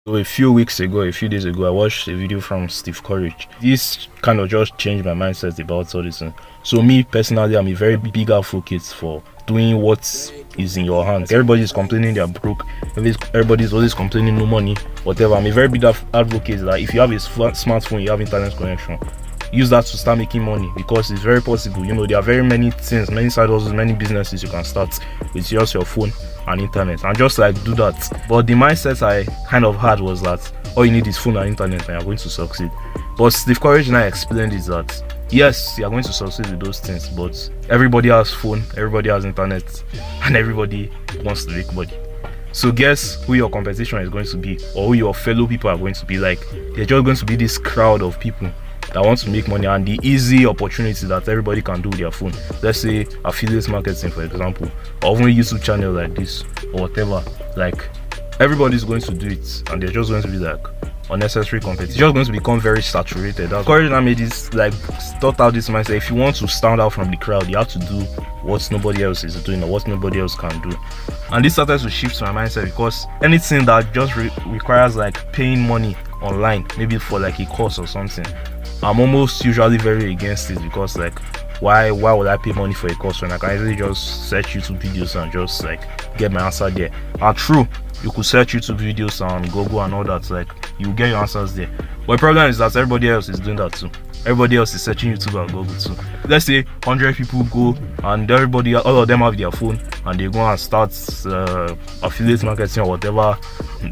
So a few weeks ago, a few days ago, I watched a video from Steve Courage. This kind of just changed my mindset about all this. So me personally, I'm a very big advocate for doing what is in your hands. Everybody's complaining they're broke. Everybody's always complaining no money, whatever. I'm a very big advocate that if you have a smartphone, you have internet connection, use that to start making money, because it's very possible. You know, there are very many things, many side hustles, many businesses you can start with just your phone and internet, and just like do that. But the mindset I kind of had was that all you need is phone and internet and you're going to succeed. But Steve Courage and I explained is that yes, you're going to succeed with those things, but everybody has phone, everybody has internet, and everybody wants to make money. So guess who your competition is going to be, or who your fellow people are going to be. Like, they're just going to be this crowd of people that wants to make money, and the easy opportunity that everybody can do with their phone. Let's say affiliate marketing, for example, or even a YouTube channel like this or whatever. Like, everybody's going to do it, and they're just going to be like unnecessary competition. It's just going to become very saturated. That's Courage and I made this, like, thought out this mindset. If you want to stand out from the crowd, you have to do what nobody else is doing or what nobody else can do. And this started to shift my mindset, because anything that just requires like paying money online, maybe for like a course or something, I'm almost usually very against it, because like why would I pay money for a course when I can easily just search YouTube videos and just like get my answer there? And true, you could search YouTube videos on Google and all that, like you get your answers there. But the problem is that everybody else is doing that too. Everybody else is searching YouTube and Google too. Let's say 100 people go, and all of them have their phone, and they go and start affiliate marketing or whatever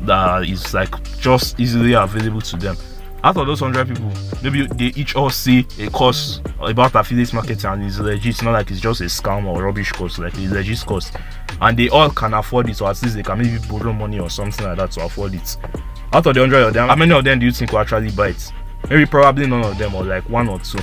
that is like just easily available to them. Out of those 100 people, maybe they each all see a course about affiliate marketing and it's legit. It's not like it's just a scam or rubbish course, like it's legit course, and they all can afford it, or at least they can maybe borrow money or something like that to afford it. Out of the 100 of them, how many of them do you think will actually buy it? Maybe probably none of them, or like one or two.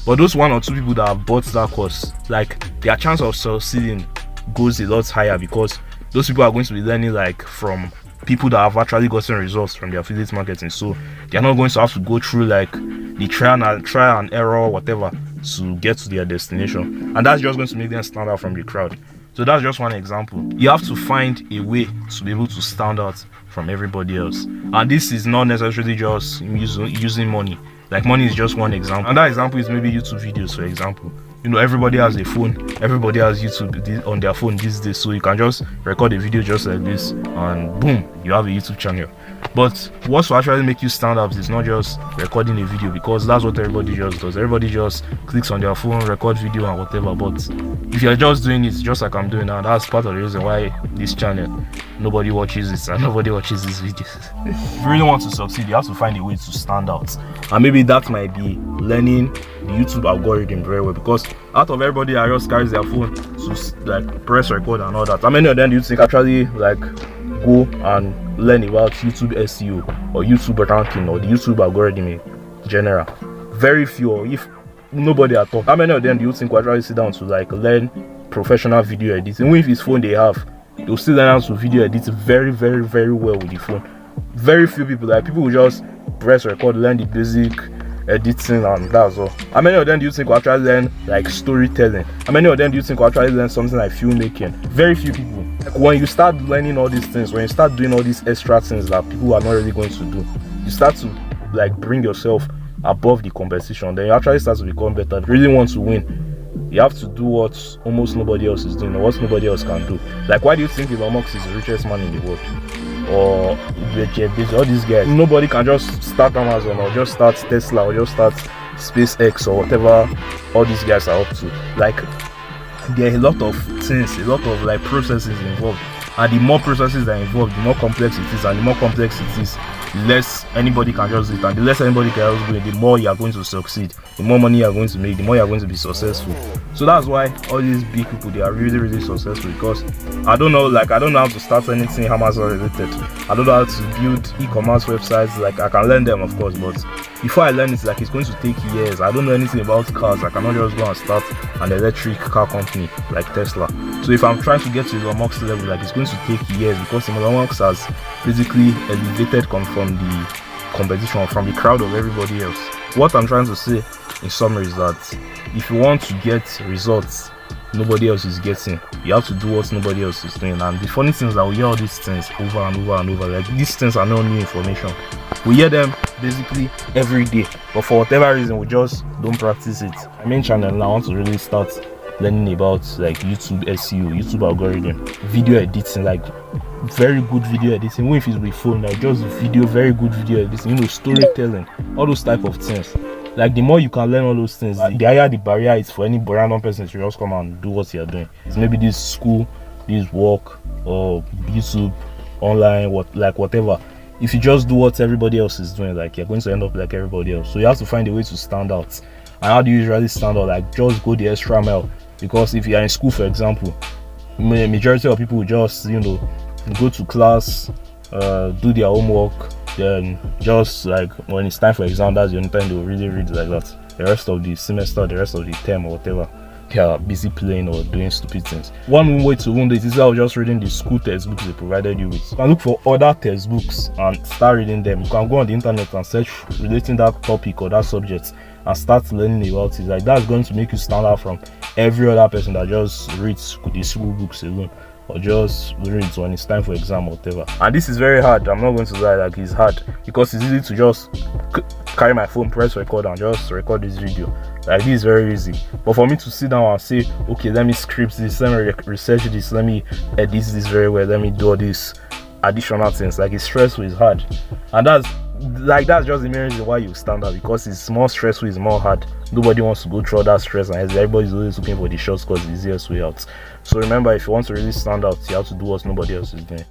But those one or two people that have bought that course, like their chance of succeeding goes a lot higher, because those people are going to be learning like from people that have actually gotten results from the affiliate marketing. So they're not going to have to go through like the trial and error, whatever, to get to their destination. And that's just going to make them stand out from the crowd. So that's just one example. You have to find a way to be able to stand out from everybody else. And this is not necessarily just using money. Like, money is just one example. Another example is maybe YouTube videos, for example. You know, everybody has a phone, everybody has YouTube on their phone these days, so you can just record a video just like this and boom, you have a YouTube channel. But what will actually make you stand out is not just recording a video, because that's what everybody just does. Everybody just clicks on their phone, record video and whatever. But if you're just doing it just like I'm doing now, that's part of the reason why this channel, nobody watches it and nobody watches these videos. If you really want to succeed, you have to find a way to stand out, and maybe that might be learning the YouTube algorithm very well, because out of everybody that just carries their phone to like press record and all that, how many of them do you think actually like go and learn about YouTube SEO or YouTube ranking or the YouTube algorithm in general? Very few, or if nobody at all. How many of them do you think will actually sit down to like learn professional video editing? Even if it's phone they have, they'll still learn how to video edit very, very, very well with the phone. Very few people. Like, people will just press record, learn the basic editing, and that's all. How many of them do you think will actually learn like storytelling? How many of them do you think will actually learn something like filmmaking? Very few people. Like, when you start learning all these things, when you start doing all these extra things that people are not really going to do, you start to like bring yourself above the competition. Then you actually start to become better. If you really want to win, you have to do what almost nobody else is doing, or what nobody else can do. Like, why do you think Elon Musk is the richest man in the world? Or Jeff Bezos, all these guys? Nobody can just start Amazon or just start Tesla or just start SpaceX or whatever all these guys are up to. Like, there are a lot of things, a lot of like processes involved, and the more processes that are involved, the more complex it is, and the more complex it is, the less anybody can just do it, and the less anybody can just do it, the more you are going to succeed, the more money you are going to make, the more you are going to be successful. So that's why all these big people, they are really, really successful, because I don't know how to start anything Amazon related. I don't know how to build e-commerce websites. Like, I can learn them, of course, but before I learn it, like, it's going to take years. I don't know anything about cars. I cannot just go and start an electric car company like Tesla. So if I'm trying to get to Elon Musk's level, like, it's going to take years, because Elon Musk has basically elevated from the competition, from the crowd of everybody else. What I'm trying to say in summary is that if you want to get results nobody else is getting. You have to do what nobody else is doing. And the funny thing is that we hear all these things over and over and over. Like, these things are not new information. We hear them basically every day, but for whatever reason we just don't practice it. My main channel now, I want to really start learning about like YouTube SEO, YouTube algorithm, video editing, like very good video editing, even if it's with phone, like just video, very good video editing, you know, storytelling, all those type of things. Like, the more you can learn all those things, the higher the barrier is for any random person to just come and do what you're doing. It's maybe this school, this work, or YouTube, online, whatever. If you just do what everybody else is doing, like, you're going to end up like everybody else. So you have to find a way to stand out. And how do you usually stand out? Like, just go the extra mile. Because if you are in school, for example, majority of people will just, you know, go to class, do their homework, then just like when it's time for exam, that's the only time they'll really read like that. The rest of the semester, the rest of the term or whatever, they are busy playing or doing stupid things. One way to wound it is just reading the school textbooks they provided you with. You can look for other textbooks and start reading them. You can go on the internet and search relating that topic or that subject and start learning about it. Like, that's going to make you stand out from every other person that just reads the school books alone, or just reads when it's time for exam or whatever. And this is very hard. I'm not going to lie, like, it's hard because it's easy to just carry my phone, press record, and just record this video. Like, this is very easy. But for me to sit down and say, okay, let me script this, let me research this, let me edit this very well, let me do all these additional things, like, it's stressful, it's hard. And that's just the main reason why you stand out, because it's more stressful, it's more hard. Nobody wants to go through all that stress, and everybody's always looking for the shortcut, the easiest way out. So remember, if you want to really stand out, you have to do what nobody else is doing.